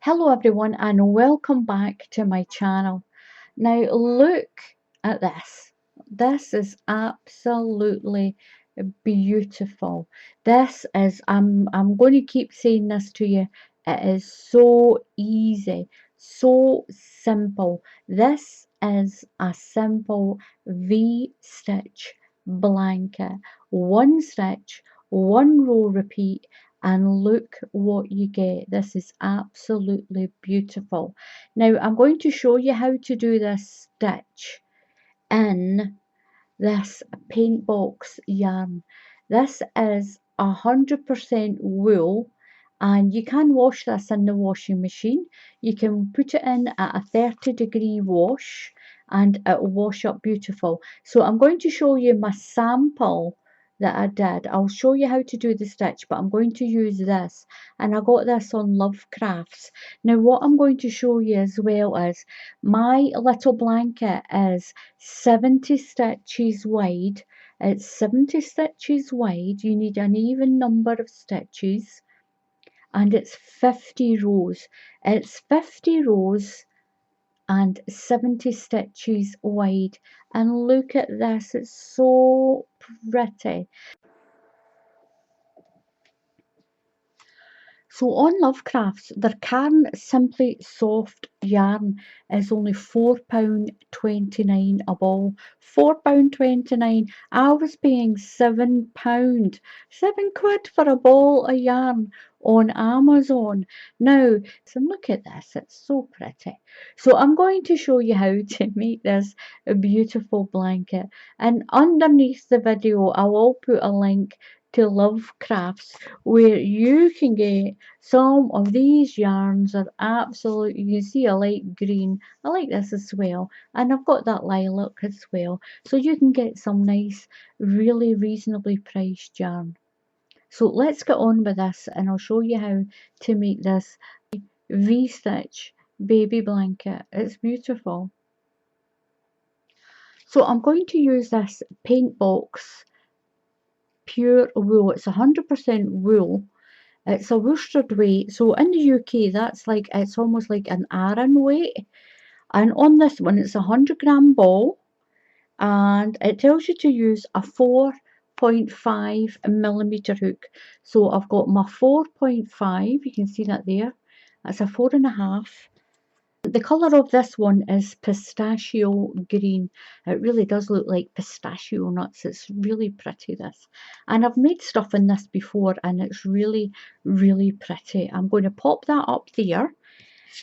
Hello everyone and welcome back to my channel. Now look at this. This is absolutely beautiful. This is I'm going to keep saying this to you. It is so easy, so simple. This is a simple V-stitch blanket. One stitch, one row repeat, and look what you get. This is absolutely beautiful. Now I'm going to show you how to do this stitch in this paint box yarn. This is 100% wool, and you can wash this in the washing machine. You can put it in at a 30-degree wash and it will wash up beautiful. So I'm going to show you my sample that I did. I'll show you how to do the stitch, but I'm going to use this, and I got this on Love Crafts. Now what I'm going to show you as well is my little blanket is 70 stitches wide. It's 70 stitches wide. You need an even number of stitches, and it's 50 rows. It's 50 rows and 70 stitches wide, and look at this, it's so pretty. So on Lovecrafts, their Cairn Simply Soft yarn is only £4.29 a ball. £4.29. I was paying £7, £7 for a ball of yarn on Amazon. Now, so look at this, it's so pretty. So I'm going to show you how to make this a beautiful blanket. And underneath the video, I will put a link to Love Crafts where you can get some of these yarns. Are absolutely, you can see a light green, I like this as well, and I've got that lilac as well, so you can get some nice really reasonably priced yarn. So let's get on with this and I'll show you how to make this V-stitch baby blanket. It's beautiful. So I'm going to use this paint box pure wool. It's 100% wool. It's a worsted weight. So in the UK, that's like, it's almost like an Aran weight. And on this one, it's a 100-gram ball, and it tells you to use a 4.5mm hook. So I've got my 4.5. You can see that there. That's a 4.5. The colour of this one is pistachio green. It really does look like pistachio nuts. It's really pretty, this. And I've made stuff in this before and it's really, really pretty. I'm going to pop that up there.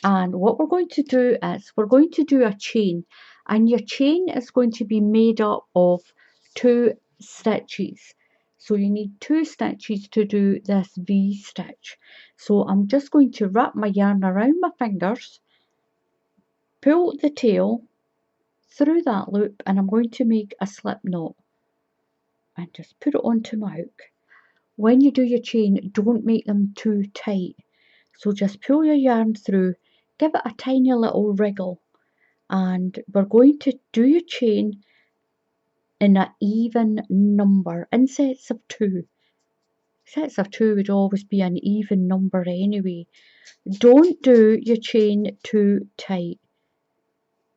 And what we're going to do is we're going to do a chain. And your chain is going to be made up of 2 stitches. So you need 2 stitches to do this V-stitch. So I'm just going to wrap my yarn around my fingers, pull the tail through that loop, and I'm going to make a slip knot and just put it onto my hook. When you do your chain, don't make them too tight. So just pull your yarn through, give it a tiny little wriggle, and we're going to do your chain in an even number, in sets of 2. Sets of 2 would always be an even number anyway. Don't do your chain too tight.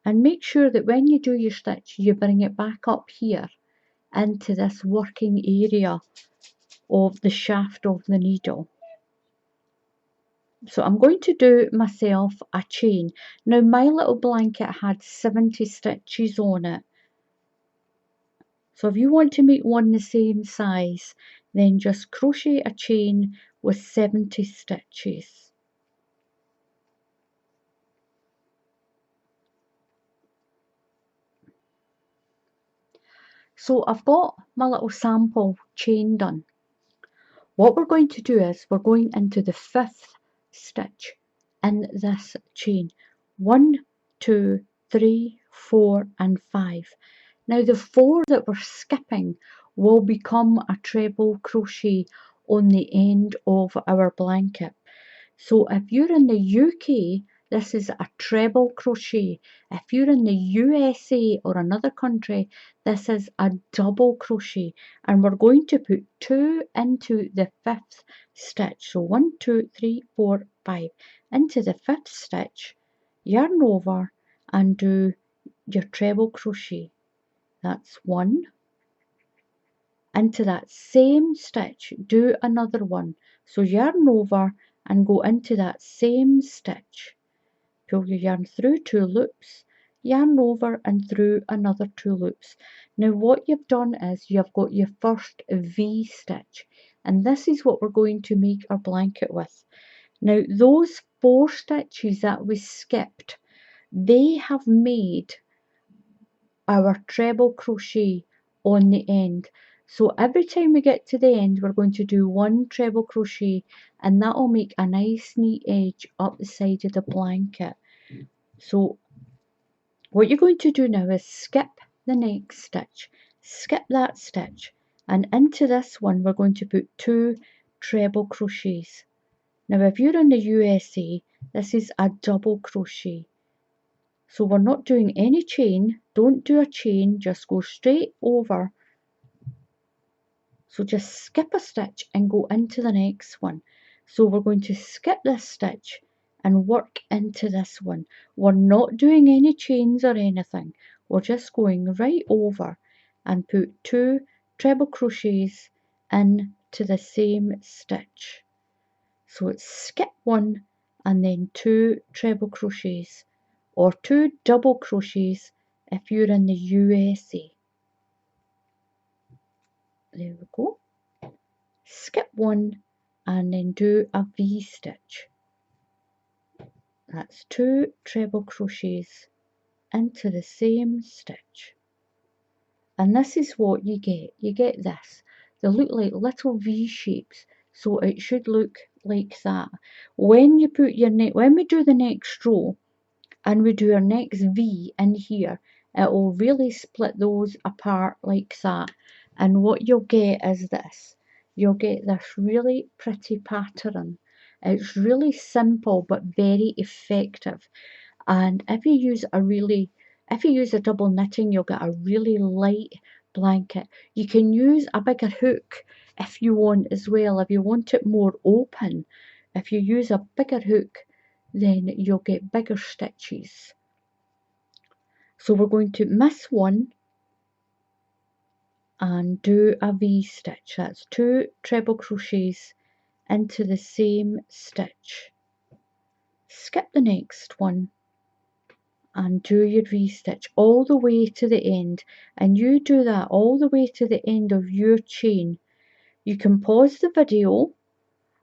And make sure that when you do your stitch, you bring it back up here into this working area of the shaft of the needle. So I'm going to do myself a chain. Now my little blanket had 70 stitches on it. So if you want to make one the same size, then just crochet a chain with 70 stitches. So I've got my little sample chain done. What we're going to do is we're going into the 5th stitch in this chain. 1, 2, 3, 4 and 5. Now the 4 that we're skipping will become a treble crochet on the end of our blanket. So if you're in the UK, this is a treble crochet. If you're in the USA or another country, this is a double crochet, and we're going to put 2 into the 5th stitch. So 1, 2, 3, 4, 5 into the 5th stitch, yarn over and do your treble crochet. That's 1. Into that same stitch, do another one. So yarn over and go into that same stitch. Pull your yarn through 2 loops, yarn over and through another 2 loops. Now what you've done is you've got your first V stitch, and this is what we're going to make our blanket with. Now those 4 stitches that we skipped, they have made our treble crochet on the end. So every time we get to the end, we're going to do 1 treble crochet, and that will make a nice neat edge up the side of the blanket. So what you're going to do now is skip the next stitch, skip that stitch, and into this one we're going to put 2 treble crochets. Now if you're in the USA, this is a double crochet. So we're not doing any chain, don't do a chain, just go straight over. So just skip a stitch and go into the next one. So we're going to skip this stitch and work into this one. We're not doing any chains or anything. We're just going right over and put 2 treble crochets into the same stitch. So it's skip 1 and then 2 treble crochets, or 2 double crochets if you're in the USA. There we go. Skip 1 and then do a V stitch. That's 2 treble crochets into the same stitch. And this is what you get. You get this. They look like little V shapes, so it should look like that. When you put your when we do the next row and we do our next V in here, it will really split those apart like that. And what you'll get is this. You'll get this really pretty pattern. It's really simple but very effective. And if you use a double knitting, you'll get a really light blanket. You can use a bigger hook if you want as well, if you want it more open. If you use a bigger hook, then you'll get bigger stitches. So we're going to miss 1 and do a V stitch. That's 2 treble crochets into the same stitch. Skip the next one and do your V stitch all the way to the end, and you do that all the way to the end of your chain. You can pause the video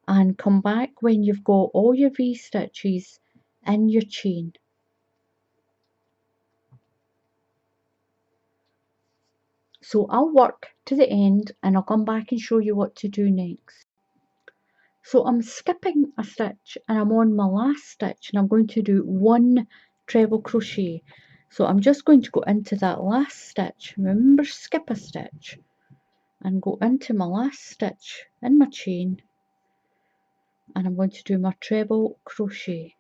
and come back when you've got all your V stitches in your chain. So I'll work to the end and I'll come back and show you what to do next. So I'm skipping a stitch and I'm on my last stitch, and I'm going to do 1 treble crochet. So I'm just going to go into that last stitch. Remember, skip a stitch and go into my last stitch in my chain, and I'm going to do my treble crochet.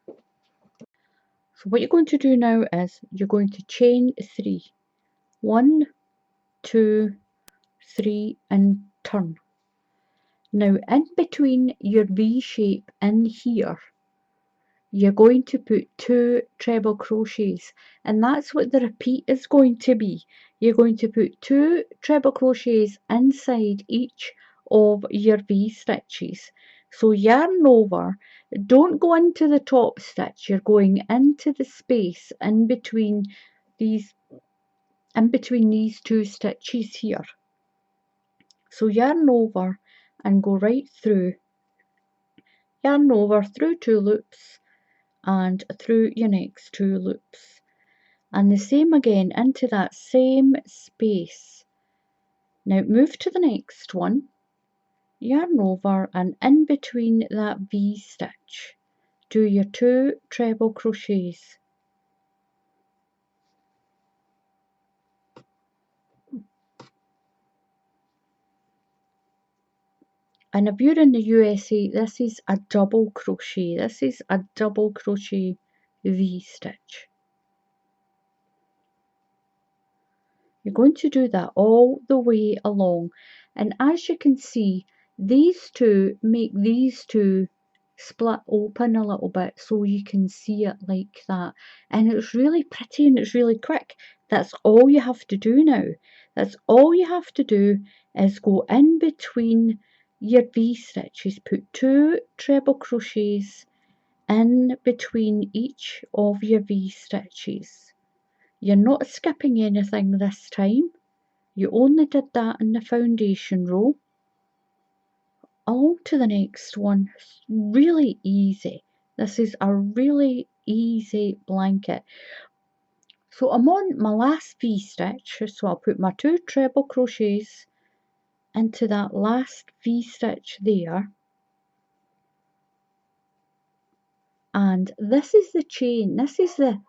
So what you're going to do now is you're going to chain 3. 1, 2, 3 and turn. Now in between your V shape in here, you're going to put 2 treble crochets, and that's what the repeat is going to be. You're going to put 2 treble crochets inside each of your V stitches. So yarn over, don't go into the top stitch, you're going into the space in between these 2 stitches here. So yarn over and go right through, yarn over through 2 loops and through your next 2 loops, and the same again into that same space. Now move to the next one, yarn over, and in between that V stitch do your 2 treble crochets. And if you're in the USA, this is a double crochet. This is a double crochet V-stitch. You're going to do that all the way along. And as you can see, these two make these two split open a little bit so you can see it like that. And it's really pretty and it's really quick. That's all you have to do now. That's all you have to do is go in between your V-stitches, put 2 treble crochets in between each of your V-stitches. You're not skipping anything this time. You only did that in the foundation row. On to the next one. It's really easy. This is a really easy blanket. So I'm on my last V-stitch, so I'll put my 2 treble crochets into that last V-stitch there. And this is the chain. This is the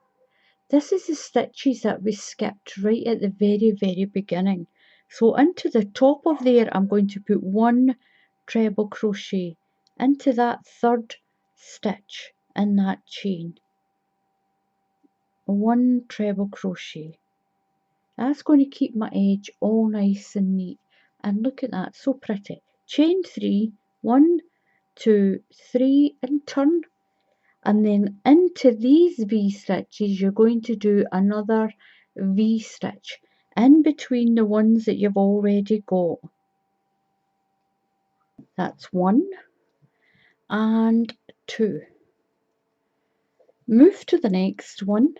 stitches that we skipped right at the very beginning. So into the top of there, I'm going to put 1 treble crochet into that 3rd stitch in that chain. 1 treble crochet. That's going to keep my edge all nice and neat. And look at that, so pretty. Chain 3, 1, 2, 3, and turn. And then into these V-stitches, you're going to do another V-stitch in between the ones that you've already got. That's 1 and 2. Move to the next one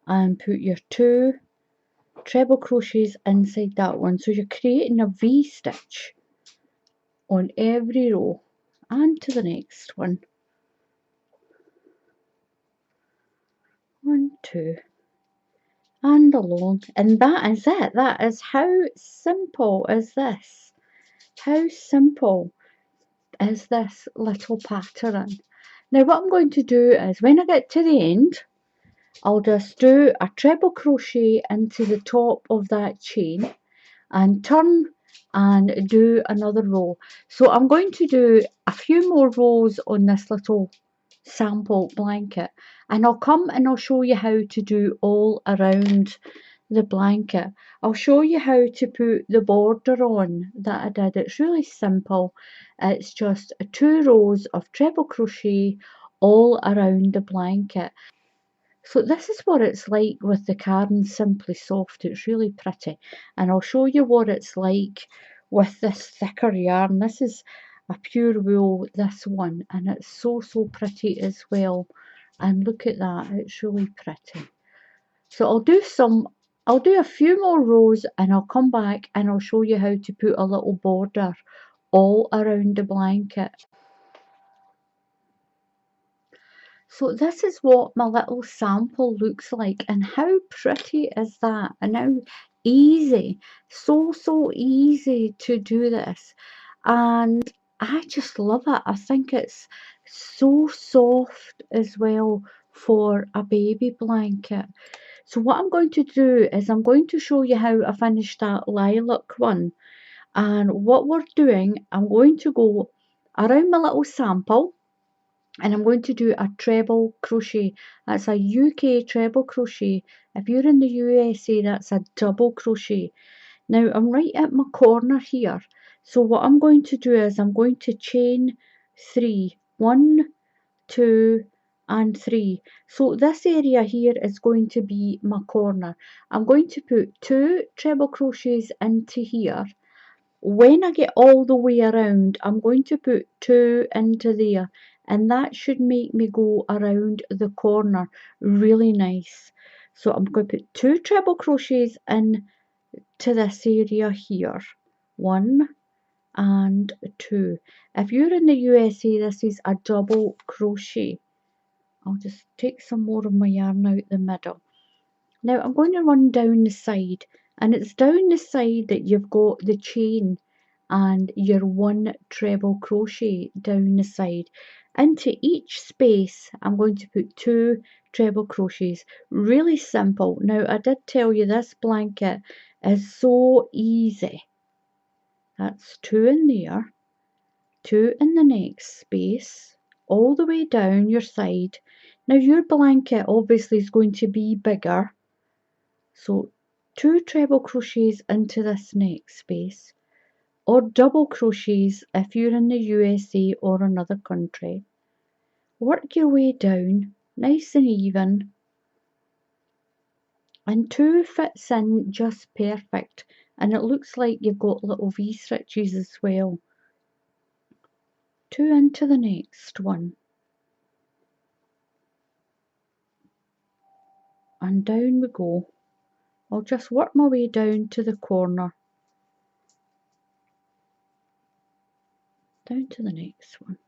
and put your 2 treble crochets inside that one. So you're creating a V-stitch on every row. And to the next one. 1, 2. And along, and that is it. That is how simple is this. How simple is this little pattern? Now what I'm going to do is when I get to the end, I'll just do a treble crochet into the top of that chain and turn and do another row. So I'm going to do a few more rows on this little sample blanket, and I'll come and I'll show you how to do all around the blanket. I'll show you how to put the border on that I did. It's really simple. It's just 2 rows of treble crochet all around the blanket. So this is what it's like with the Caron Simply Soft. It's really pretty, and I'll show you what it's like with this thicker yarn. This is a pure wool, this one, and it's so pretty as well. And look at that, it's really pretty. So I'll do a few more rows and I'll come back and I'll show you how to put a little border all around the blanket. So this is what my little sample looks like, and how pretty is that, and how easy, so easy to do this. And I just love it. I think it's so soft as well for a baby blanket. So what I'm going to do is I'm going to show you how I finished that lilac one. And what we're doing, I'm going to go around my little sample and I'm going to do a treble crochet. That's a UK treble crochet. If you're in the USA, that's a double crochet. Now I'm right at my corner here. So what I'm going to do is I'm going to chain 3. 1, 2 and 3. So this area here is going to be my corner. I'm going to put 2 treble crochets into here. When I get all the way around, I'm going to put 2 into there, and that should make me go around the corner really nice. So I'm going to put 2 treble crochets in to this area here. 1 and 2. If you're in the USA, this is a double crochet. I'll just take some more of my yarn out the middle. Now I'm going to run down the side, and it's down the side that you've got the chain and your 1 treble crochet down the side. Into each space I'm going to put 2 treble crochets. Really simple. Now I did tell you this blanket is so easy. That's 2 in there. 2 in the next space, all the way down your side. Now your blanket obviously is going to be bigger, so 2 treble crochets into this next space, or double crochets if you're in the USA or another country. Work your way down nice and even, and 2 fits in just perfect, and it looks like you've got little V-stitches as well. 2 into the next one, and down we go. I'll just work my way down to the corner, down to the next one.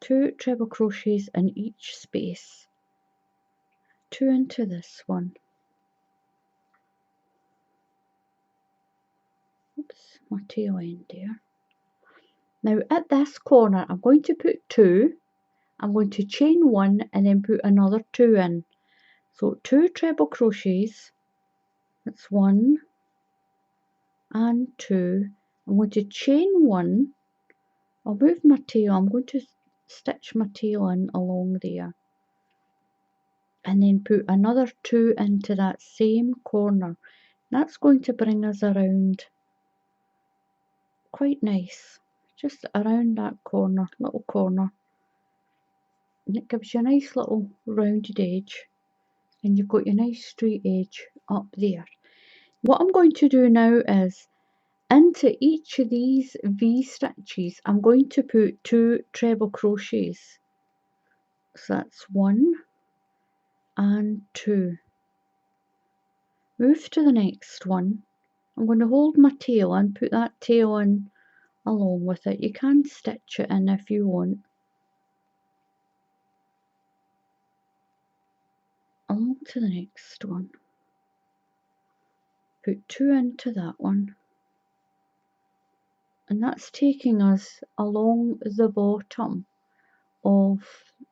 Two treble crochets in each space, 2 into this one. Oops, my tail end there. Now at this corner I'm going to put 2, I'm going to chain 1 and then put another 2 in. So 2 treble crochets, that's 1 and 2. I'm going to chain 1, I'll move my tail, I'm going to stitch my tail in along there, and then put another 2 into that same corner. That's going to bring us around quite nice, just around that corner, little corner, and it gives you a nice little rounded edge, and you've got your nice straight edge up there. What I'm going to do now is, into each of these V stitches I'm going to put 2 treble crochets, so that's 1 and 2. Move to the next one. I'm going to hold my tail and put that tail in along with it. You can stitch it in if you want. Along to the next one. Put 2 into that one. And that's taking us along the bottom of,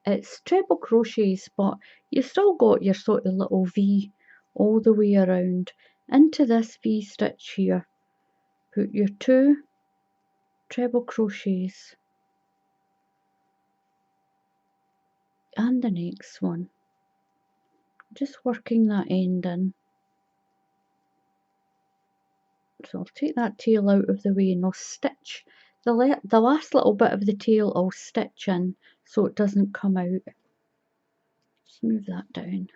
it's treble crochets, but you still got your sort of little V all the way around. Into this V stitch here, put your 2 treble crochets and the next one, just working that end in. So I'll take that tail out of the way and I'll stitch the last little bit of the tail, I'll stitch in so it doesn't come out. Just move that down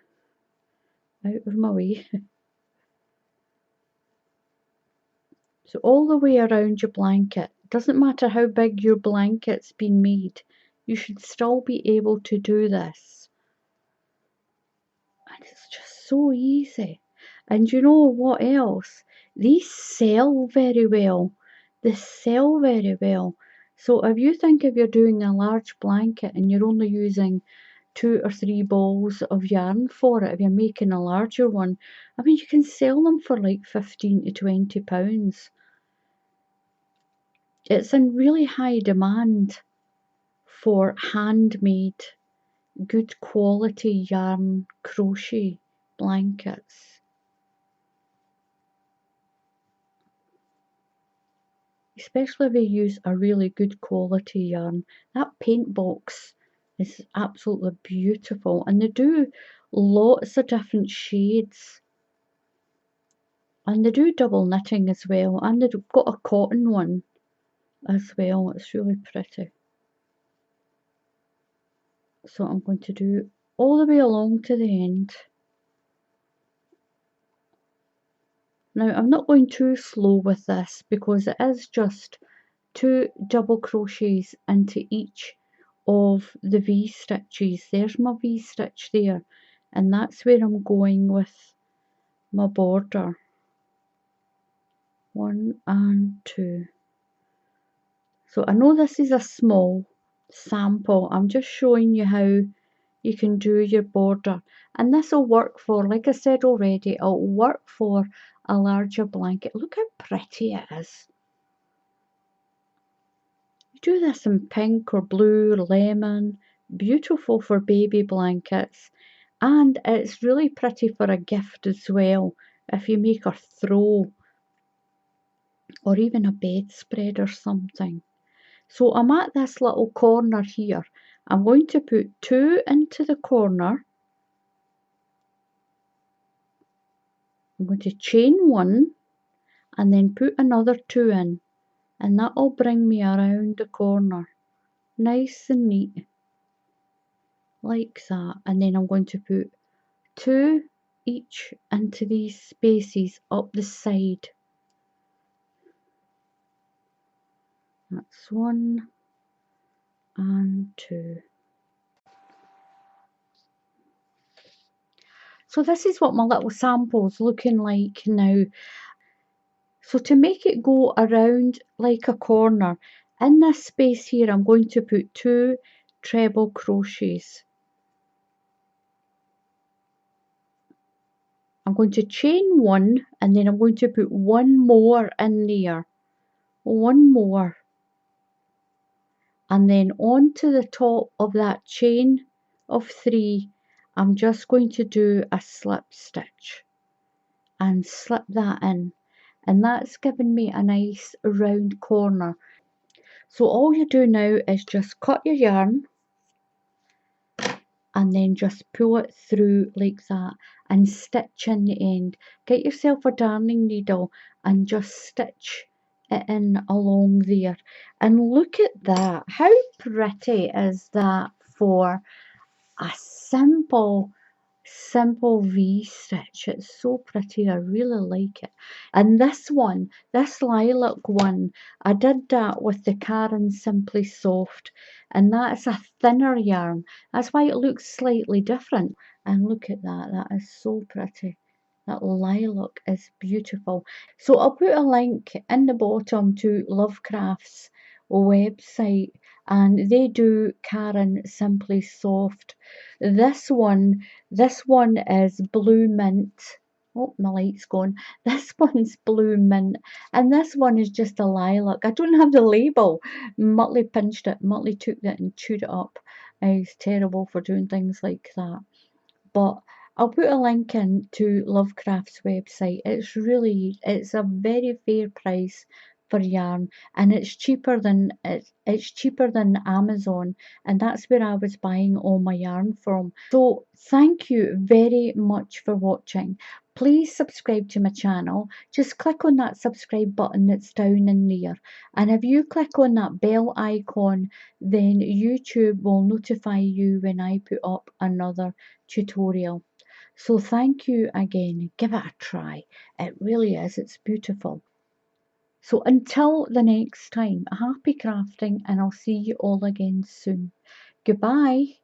out of my way. So all the way around your blanket, doesn't matter how big your blanket's been made, you should still be able to do this. And it's just so easy. And you know what else? These sell very well. They sell very well. So if you think if you're doing a large blanket and you're only using 2 or 3 balls of yarn for it, if you're making a larger one, I mean, you can sell them for like 15 to 20 pounds. It's in really high demand for handmade, good quality yarn crochet blankets. Especially if you use a really good quality yarn. That paint box is absolutely beautiful, and they do lots of different shades, and they do double knitting as well, and they've got a cotton one as well. It's really pretty. So I'm going to do all the way along to the end. Now I'm not going too slow with this because it is just 2 double crochets into each of the V stitches. There's my V stitch there, and that's where I'm going with my border. 1 and 2. So I know this is a small sample, I'm just showing you how you can do your border, and this will work for, like I said already, it'll work for a larger blanket. Look how pretty it is. Do this in pink or blue or lemon, beautiful for baby blankets, and it's really pretty for a gift as well, if you make a throw or even a bedspread or something. So I'm at this little corner here. I'm going to put 2 into the corner. I'm going to chain 1 and then put another 2 in, and that will bring me around the corner nice and neat like that. And then I'm going to put 2 each into these spaces up the side. That's 1 and 2. So this is what my little sample's looking like now. So to make it go around like a corner, in this space here I'm going to put 2 treble crochets. I'm going to chain 1 and then I'm going to put 1 more in there. 1 more. And then onto the top of that chain of 3, I'm just going to do a slip stitch and slip that in, and that's given me a nice round corner. So all you do now is just cut your yarn and then just pull it through like that and stitch in the end. Get yourself a darning needle and just stitch it in along there. And look at that, how pretty is that for a simple V stitch? It's so pretty, I really like it. And this one, this lilac one, I did that with the Karen Simply Soft, and that's a thinner yarn. That's why it looks slightly different. And look at that, that is so pretty. That lilac is beautiful. So I'll put a link in the bottom to Lovecraft's website, and they do Karen Simply Soft. This one is blue mint. Oh, my light's gone. This one's blue mint, and this one is just a lilac. I don't have the label. Muttley pinched it. Muttley took it and chewed it up. He's terrible for doing things like that. But I'll put a link in to Lovecraft's website. It's a very fair price for yarn, and it's cheaper than Amazon, and that's where I was buying all my yarn from. So thank you very much for watching. Please subscribe to my channel. Just click on that subscribe button that's down in there, and if you click on that bell icon, then YouTube will notify you when I put up another tutorial. So thank you again. Give it a try. It really is. It's beautiful. So until the next time, happy crafting, and I'll see you all again soon. Goodbye.